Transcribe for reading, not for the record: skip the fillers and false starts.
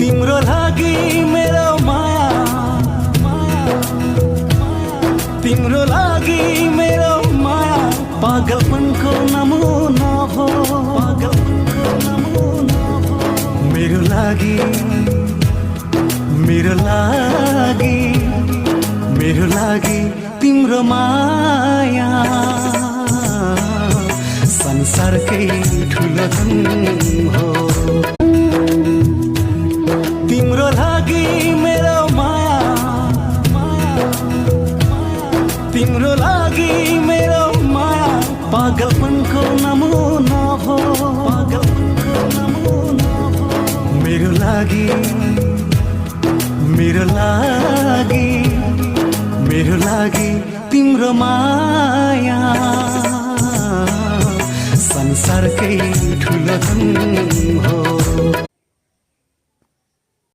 तिम्रो लागि मेरो माया, तिम्रो लागि मेरो माया पागलपनको नमुना हो, पागलपनको नमुना हो। मेरो लागि, मेरो लागि, मेरो लागि तिम्रो माया संसारकै ठुलो धन हो। तिम्रो लागि मेरो माया, तिम्रो लागि मेरो माया पागलपनको नमुना हो, पागलपनको नमुना हो। मेरो लागि, मेरो लागि, मेरो लागि तिम्रो माया संसारकै ठुलो धन हो।